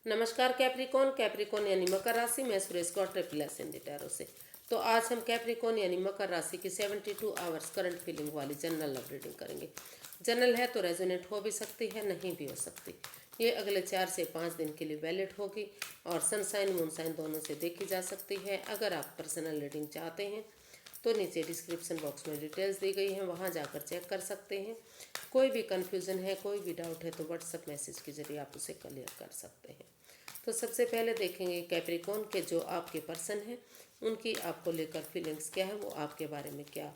नमस्कार Capricorn. Capricorn यानी मकर राशि। मैं Suresh Gaur triple S Hindi tarot से। तो आज हम कैप्रिकॉन यानी मकर राशि की 72 आवर्स करंट फीलिंग वाली जनरल लव रीडिंग करेंगे। जनरल है तो रेजोनेट हो भी सकती है, नहीं भी हो सकती। ये अगले 4 से 5 दिन के लिए वैलिड होगी और सनसाइन मूनसाइन दोनों से देखी जा सकती है। अगर आप पर्सनल रीडिंग चाहते हैं तो नीचे डिस्क्रिप्शन बॉक्स में डिटेल्स दी गई हैं, वहाँ जाकर चेक कर सकते हैं। कोई भी कन्फ्यूज़न है, कोई भी डाउट है तो व्हाट्सएप मैसेज के जरिए आप उसे क्लियर कर सकते हैं। तो सबसे पहले देखेंगे कैप्रिकॉन के जो आपके पर्सन हैं उनकी आपको लेकर फीलिंग्स क्या है, वो आपके बारे में क्या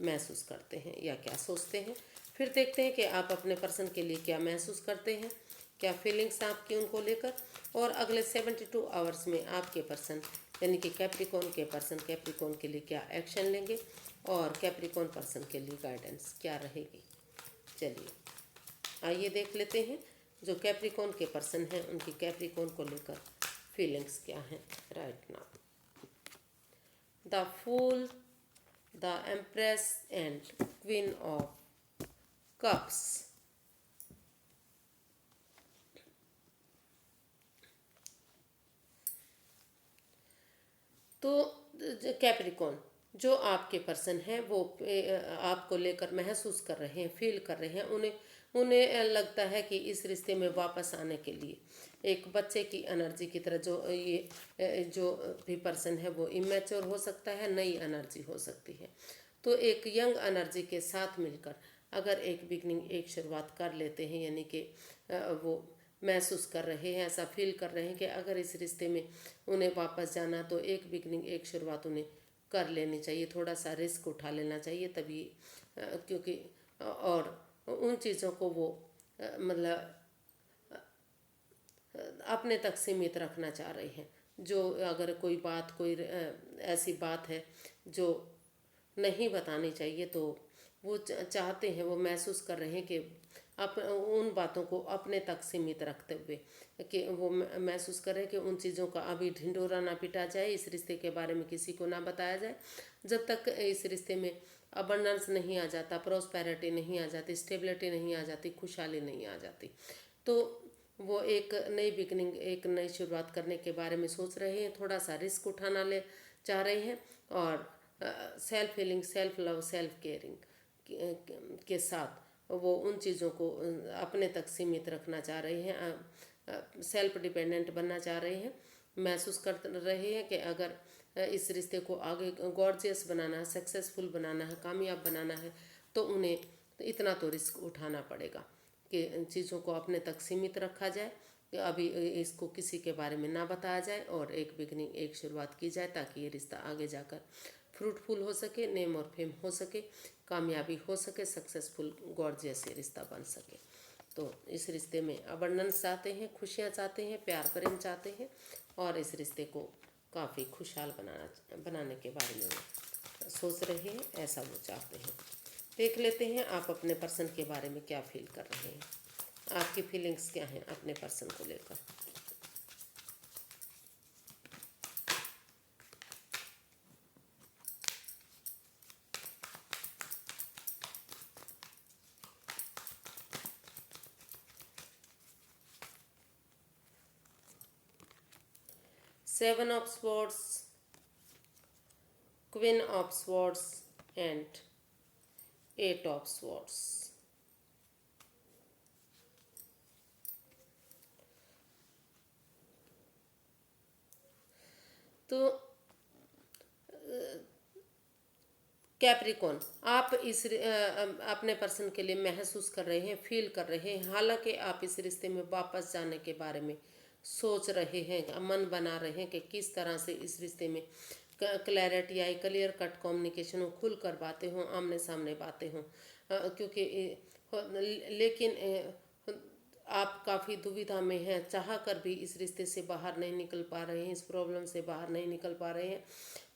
महसूस करते हैं या क्या सोचते हैं। फिर देखते हैं कि आप अपने पर्सन के लिए क्या महसूस करते हैं, क्या फीलिंग्स आपकी उनको लेकर, और अगले 72 आवर्स में आपके पर्सन यानी कि कैप्रिकॉन के पर्सन कैप्रिकॉन के लिए क्या एक्शन लेंगे और कैप्रिकॉन पर्सन के लिए गाइडेंस क्या रहेगी। चलिए आइए देख लेते हैं जो कैप्रिकॉन के पर्सन हैं उनकी कैप्रिकॉन को लेकर फीलिंग्स क्या हैं right now. The fool, the empress and queen of cups. तो कैप्रिकॉन जो आपके पर्सन हैं वो आपको लेकर महसूस कर रहे हैं, फील कर रहे हैं। उन्हें उन्हें लगता है कि इस रिश्ते में वापस आने के लिए एक बच्चे की एनर्जी की तरह जो भी पर्सन है वो इमेच्योर हो सकता है, नई एनर्जी हो सकती है। तो एक यंग एनर्जी के साथ मिलकर अगर एक बिगनिंग, एक शुरुआत कर लेते हैं, यानी कि वो महसूस कर रहे हैं, ऐसा फील कर रहे हैं कि अगर इस रिश्ते में उन्हें वापस जाना तो एक बिगनिंग, एक शुरुआत उन्हें कर लेनी चाहिए। थोड़ा सा रिस्क उठा लेना चाहिए तभी, क्योंकि और उन चीज़ों को वो मतलब अपने तक सीमित रखना चाह रहे हैं। जो अगर कोई बात, कोई ऐसी बात है जो नहीं बतानी चाहिए तो वो चाहते हैं, वो महसूस कर रहे हैं कि उन बातों को अपने तक सीमित रखते हुए कि वो महसूस करें कि उन चीज़ों का अभी ढिंढोरा ना पिटा जाए, इस रिश्ते के बारे में किसी को ना बताया जाए। जब तक इस रिश्ते में अबंडेंस नहीं आ जाता, प्रॉस्पेरिटी नहीं आ जाती, स्टेबिलिटी नहीं आ जाती, खुशहाली नहीं आ जाती, तो वो एक नई बिगनिंग, एक नई शुरुआत करने के बारे में सोच रहे हैं। थोड़ा सा रिस्क उठाना ले चाह रहे हैं और self healing, self love, self caring के साथ वो उन चीज़ों को अपने तक सीमित रखना चाह रहे हैं, सेल्फ डिपेंडेंट बनना चाह रहे हैं। महसूस कर रहे हैं कि अगर इस रिश्ते को आगे गॉर्जियस बनाना है, सक्सेसफुल बनाना है, कामयाब बनाना है तो उन्हें इतना तो रिस्क उठाना पड़ेगा कि चीज़ों को अपने तक सीमित रखा जाए, कि अभी इसको किसी के बारे में ना बताया जाए और एक बिगनिंग, एक शुरुआत की जाए ताकि ये रिश्ता आगे जाकर फ्रूटफुल हो सके, नेम और फेम हो सके, कामयाबी हो सके, सक्सेसफुल गॉर्जियस ये रिश्ता बन सके। तो इस रिश्ते में अबंडेंस चाहते हैं, खुशियाँ चाहते हैं, प्यार प्रेम चाहते हैं और इस रिश्ते को काफ़ी खुशहाल बनाने के बारे में वो सोच रहे हैं, ऐसा वो चाहते हैं। देख लेते हैं आप अपने पर्सन के बारे में क्या फील कर रहे हैं, आपकी फीलिंग्स क्या हैं अपने पर्सन को लेकर। 7 of Swords, Queen of Swords and 8 of Swords। तो कैप्रिकॉन आप अपने पर्सन के लिए महसूस कर रहे हैं, फील कर रहे हैं। हालांकि आप इस रिश्ते में वापस जाने के बारे में सोच रहे हैं, मन बना रहे हैं कि किस तरह से इस रिश्ते में क्लैरिटी आई, क्लियर कट कम्युनिकेशन हो, खुल कर बातें हों, आमने सामने बातें हों, क्योंकि लेकिन आप काफ़ी दुविधा में हैं, चाह कर भी इस रिश्ते से बाहर नहीं निकल पा रहे हैं, इस प्रॉब्लम से बाहर नहीं निकल पा रहे हैं,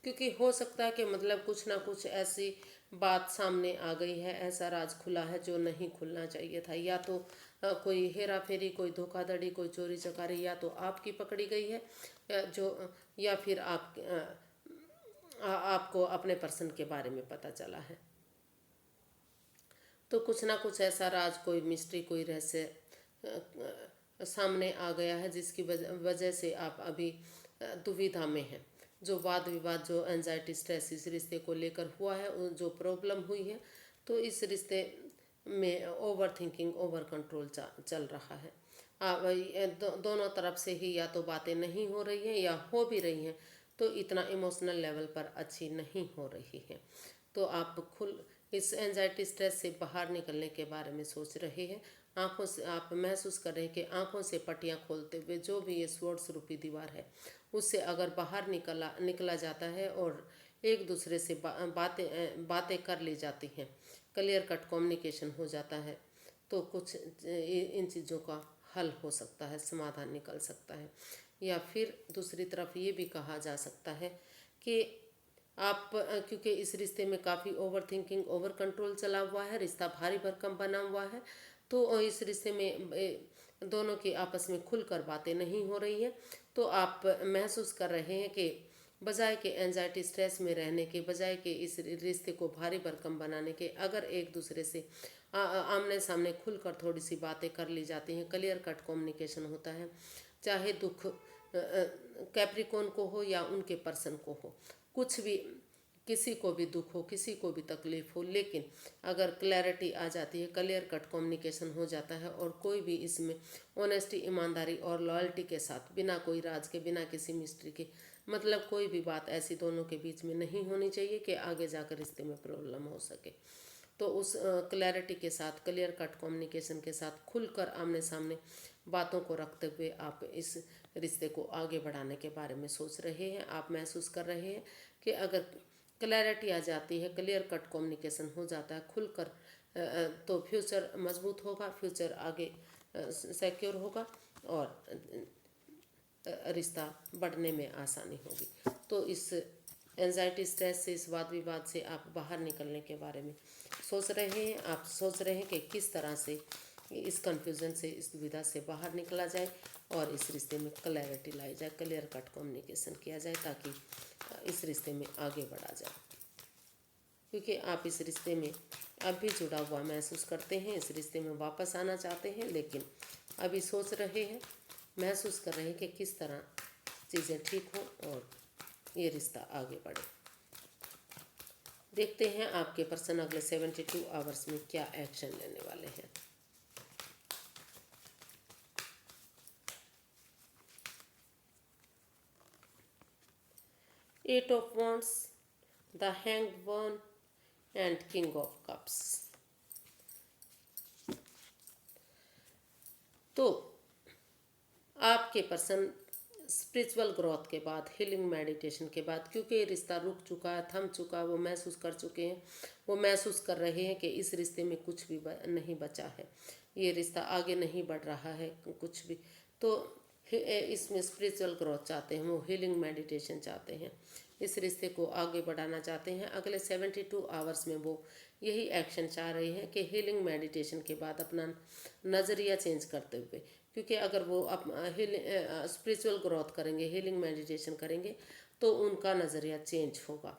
क्योंकि हो सकता है कि मतलब कुछ ना कुछ ऐसी बात सामने आ गई है, ऐसा राज खुला है जो नहीं खुलना चाहिए था। या तो कोई हेरा फेरी, कोई धोखाधड़ी, कोई चोरी चकारी या तो आपकी पकड़ी गई है, जो या फिर आपको अपने पर्सन के बारे में पता चला है। तो कुछ ना कुछ ऐसा राज, कोई मिस्ट्री, कोई रहस्य सामने आ गया है, जिसकी वजह से आप अभी दुविधा में हैं। जो वाद विवाद, जो एंजाइटी, स्ट्रेस इस रिश्ते को लेकर हुआ है, जो प्रॉब्लम हुई है, तो इस रिश्ते में ओवर थिंकिंग, ओवर कंट्रोल चल रहा है। दोनों तरफ से ही या तो बातें नहीं हो रही हैं, या हो भी रही हैं तो इतना इमोशनल लेवल पर अच्छी नहीं हो रही हैं। तो आप खुल इस एंजाइटी, स्ट्रेस से बाहर निकलने के बारे में सोच रहे हैं। आंखों से आप महसूस कर रहे हैं कि आंखों से पट्टियां खोलते हुए जो भी ये स्वॉर्ड्स रूपी दीवार है, उससे अगर बाहर निकला जाता है और एक दूसरे से बातें कर ली जाती हैं, क्लियर कट कम्युनिकेशन हो जाता है, तो कुछ इन चीज़ों का हल हो सकता है, समाधान निकल सकता है। या फिर दूसरी तरफ ये भी कहा जा सकता है कि आप क्योंकि इस रिश्ते में काफ़ी ओवर थिंकिंग, ओवर कंट्रोल चला हुआ है, रिश्ता भारी भरकम बना हुआ है, तो इस रिश्ते में दोनों की आपस में खुलकर बातें नहीं हो रही हैं। तो आप महसूस कर रहे हैं कि बजाय के एंजाइटी, स्ट्रेस में रहने के, बजाय के इस रिश्ते को भारी भरकम बनाने के, अगर एक दूसरे से आमने सामने खुलकर थोड़ी सी बातें कर ली जाती हैं, क्लियर कट कम्युनिकेशन होता है, चाहे दुख कैप्रिकॉन को हो या उनके पर्सन को हो, कुछ भी, किसी को भी दुख हो, किसी को भी तकलीफ हो, लेकिन अगर क्लैरिटी आ जाती है, क्लियर कट कम्युनिकेशन हो जाता है, और कोई भी इसमें ऑनेस्टी, ईमानदारी और लॉयल्टी के साथ, बिना कोई राज के, बिना किसी मिस्ट्री के, मतलब कोई भी बात ऐसी दोनों के बीच में नहीं होनी चाहिए कि आगे जाकर रिश्ते में प्रॉब्लम हो सके। तो उस क्लैरिटी के साथ, क्लियर कट कम्युनिकेशन के साथ, खुलकर आमने सामने बातों को रखते हुए आप इस रिश्ते को आगे बढ़ाने के बारे में सोच रहे हैं। आप महसूस कर रहे हैं कि अगर क्लैरिटी आ जाती है, क्लियर कट कम्युनिकेशन हो जाता है खुलकर, तो फ्यूचर मजबूत होगा, फ्यूचर आगे सिक्योर होगा, और रिश्ता बढ़ने में आसानी होगी। तो इस एंजाइटी, स्ट्रेस से, इस वाद विवाद से आप बाहर निकलने के बारे में सोच रहे हैं। आप सोच रहे हैं कि किस तरह से इस कन्फ्यूज़न से, इस दुविधा से बाहर निकला जाए और इस रिश्ते में क्लैरिटी लाई जाए, क्लियर कट कम्युनिकेशन किया जाए, ताकि इस रिश्ते में आगे बढ़ा जाए। क्योंकि आप इस रिश्ते में अभी जुड़ा हुआ महसूस करते हैं, इस रिश्ते में वापस आना चाहते हैं, लेकिन अभी सोच रहे हैं, महसूस कर रहे हैं कि किस तरह चीज़ें ठीक हों और ये रिश्ता आगे बढ़े। देखते हैं आपके पर्सन अगले 72 आवर्स में क्या एक्शन लेने वाले हैं। Eight of wands, the hanged one and king of cups. तो आपके पर्सन स्पिरिचुअल ग्रोथ के बाद, हीलिंग मेडिटेशन के बाद, क्योंकि ये रिश्ता रुक चुका है, थम चुका है, वो महसूस कर चुके हैं, वो महसूस कर रहे हैं कि इस रिश्ते में कुछ भी नहीं बचा है, ये रिश्ता आगे नहीं बढ़ रहा है कुछ भी। तो इसमें स्पिरिचुअल ग्रोथ चाहते हैं, वो हीलिंग मेडिटेशन चाहते हैं, इस रिश्ते को आगे बढ़ाना चाहते हैं। अगले 72 आवर्स में वो यही एक्शन चाह रहे हैं कि हीलिंग मेडिटेशन के बाद अपना नज़रिया चेंज करते हुए, क्योंकि अगर वो स्पिरिचुअल ग्रोथ करेंगे, हीलिंग मेडिटेशन करेंगे, तो उनका नज़रिया चेंज होगा।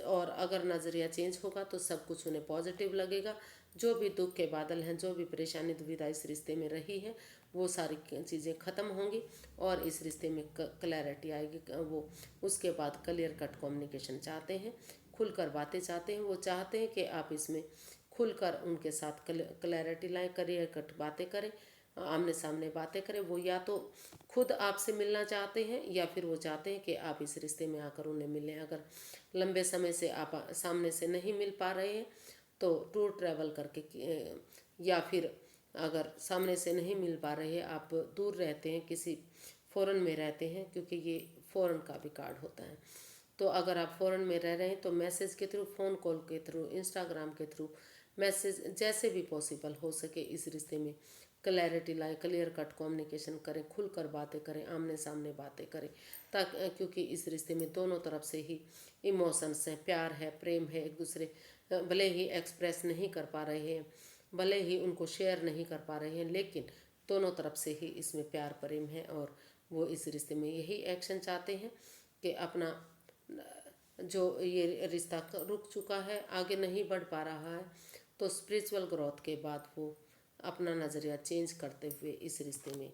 और अगर नज़रिया चेंज होगा तो सब कुछ उन्हें पॉजिटिव लगेगा। जो भी दुख के बादल हैं, जो भी परेशानी, दुविधा इस रिश्ते में रही है, वो सारी चीज़ें ख़त्म होंगी और इस रिश्ते में क्लैरिटी आएगी। वो उसके बाद क्लियर कट कम्युनिकेशन चाहते हैं, खुलकर बातें चाहते हैं। वो चाहते हैं कि आप इसमें खुलकर उनके साथ क्लैरिटी लाएं, क्लियर कट बातें करें, आमने सामने बातें करें। वो या तो खुद आपसे मिलना चाहते हैं, या फिर वो चाहते हैं कि आप इस रिश्ते में आकर उन्हें मिलें। अगर लंबे समय से आप सामने से नहीं मिल पा रहे हैं तो टूर ट्रैवल करके, या फिर अगर सामने से नहीं मिल पा रहे हैं, आप दूर रहते हैं, किसी फ़ॉरेन में रहते हैं, क्योंकि ये फ़ॉरेन का भी कार्ड होता है। तो अगर आप फ़ॉरेन में रह रहे हैं तो मैसेज के थ्रू, फ़ोन कॉल के थ्रू, इंस्टाग्राम के थ्रू, मैसेज जैसे भी पॉसिबल हो सके इस रिश्ते में क्लैरिटी लाएं, क्लियर कट कम्युनिकेशन करें, खुलकर बातें करें, आमने सामने बातें करें, ताकि क्योंकि इस रिश्ते में दोनों तरफ से ही इमोशंस हैं, प्यार है, प्रेम है। एक दूसरे भले ही एक्सप्रेस नहीं कर पा रहे हैं, भले ही उनको शेयर नहीं कर पा रहे हैं, लेकिन दोनों तरफ से ही इसमें प्यार प्रेम है। और वो इस रिश्ते में यही एक्शन चाहते हैं कि अपना जो ये रिश्ता रुक चुका है, आगे नहीं बढ़ पा रहा है, तो स्पिरिचुअल ग्रोथ के बाद वो अपना नज़रिया चेंज करते हुए इस रिश्ते में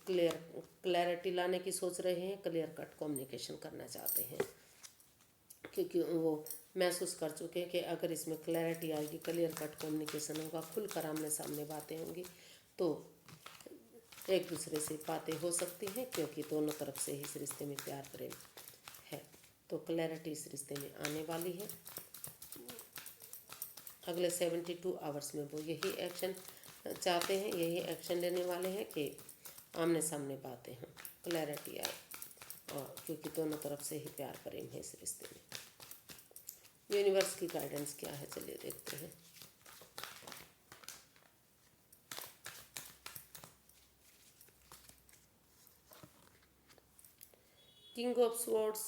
क्लैरिटी लाने की सोच रहे हैं, क्लियर कट कम्युनिकेशन करना चाहते हैं, क्योंकि वो महसूस कर चुके हैं कि अगर इसमें क्लैरिटी आएगी, क्लियर कट कम्युनिकेशन होगा, खुलकर आमने सामने बातें होंगी तो एक दूसरे से बातें हो सकती हैं, क्योंकि दोनों तरफ से ही इस रिश्ते में प्यार प्रेम है। तो क्लैरिटी इस रिश्ते में आने वाली है। अगले 72 आवर्स में वो यही एक्शन चाहते हैं, यही एक्शन लेने वाले हैं कि आमने सामने बातें हों, क्लैरिटी आए, और क्योंकि दोनों तरफ से ही प्यार प्रेम है इस रिश्ते में। यूनिवर्स की गाइडेंस क्या है, चलिए देखते हैं। King of swords,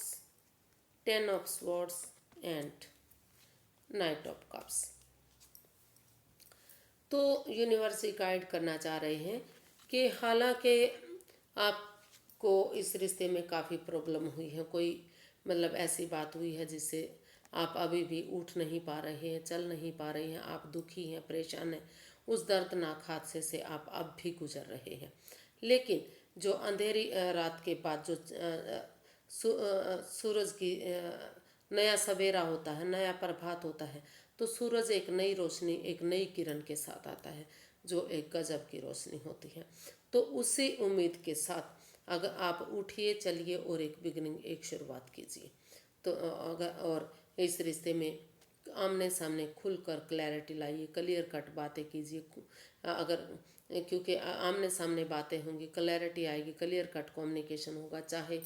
10 of swords and night of cups. तो यूनिवर्स गाइड करना चाह रहे हैं कि हालांकि आपको इस रिश्ते में काफ़ी प्रॉब्लम हुई है, कोई मतलब ऐसी बात हुई है जिससे आप अभी भी उठ नहीं पा रहे हैं, चल नहीं पा रहे हैं, आप दुखी हैं, परेशान हैं, उस दर्दनाक हादसे से आप अब भी गुजर रहे हैं। लेकिन जो अंधेरी रात के बाद जो सूरज की नया सवेरा होता है, नया प्रभात होता है, तो सूरज एक नई रोशनी, एक नई किरण के साथ आता है, जो एक गजब की रोशनी होती है। तो उसी उम्मीद के साथ अगर आप उठिए, चलिए और एक बिगनिंग, एक शुरुआत कीजिए। तो अगर और इस रिश्ते में आमने सामने खुलकर क्लैरिटी लाइए, क्लियर कट बातें कीजिए। अगर क्योंकि आमने सामने बातें होंगी, क्लैरिटी आएगी, क्लियर कट कम्युनिकेशन होगा, चाहे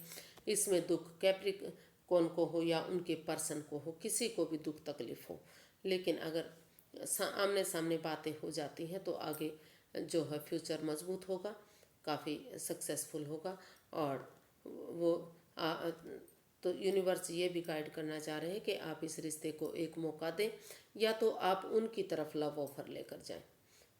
इसमें दुख कैप्रिकॉर्न को हो या उनके पर्सन को हो, किसी को भी दुख तकलीफ हो, लेकिन अगर आमने सामने बातें हो जाती हैं तो आगे जो है फ्यूचर मजबूत होगा, काफ़ी सक्सेसफुल होगा। और वो तो यूनिवर्स ये भी गाइड करना चाह रहे हैं कि आप इस रिश्ते को एक मौका दें, या तो आप उनकी तरफ लव ऑफर लेकर जाएं।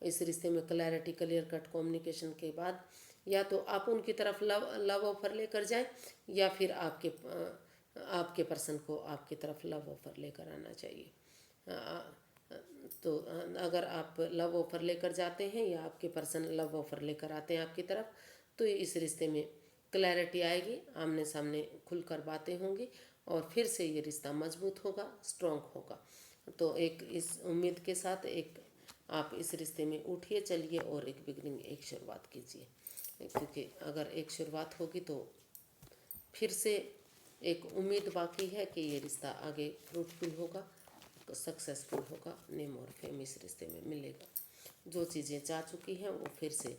इस रिश्ते में क्लैरिटी, क्लियर कट कम्युनिकेशन के बाद या तो आप उनकी तरफ लव ऑफर लेकर जाएं, या फिर आपके पर्सन को आपकी तरफ लव ऑफर लेकर आना चाहिए। तो अगर आप लव ऑफर लेकर जाते हैं या आपके पर्सन लव ऑफर लेकर आते हैं आपकी तरफ, तो इस रिश्ते में क्लैरिटी आएगी, आमने सामने खुलकर बातें होंगी, और फिर से ये रिश्ता मजबूत होगा, स्ट्रॉन्ग होगा। तो एक इस उम्मीद के साथ एक आप इस रिश्ते में उठिए, चलिए और एक बिगनिंग, एक शुरुआत कीजिए, क्योंकि अगर एक शुरुआत होगी तो फिर से एक उम्मीद बाकी है कि ये रिश्ता आगे फ्रूटफुल होगा, सक्सेसफुल होगा, नेम और फेम इस रिश्ते में मिलेगा। जो चीज़ें जा चुकी हैं वो फिर से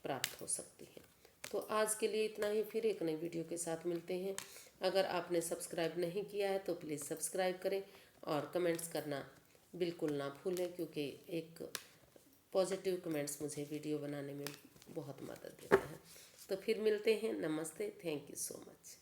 प्राप्त हो सकती हैं। तो आज के लिए इतना ही, फिर एक नई वीडियो के साथ मिलते हैं। अगर आपने सब्सक्राइब नहीं किया है तो प्लीज़ सब्सक्राइब करें और कमेंट्स करना बिल्कुल ना भूलें, क्योंकि एक पॉजिटिव कमेंट्स मुझे वीडियो बनाने में बहुत मदद देता है। तो फिर मिलते हैं। नमस्ते, थैंक यू सो मच।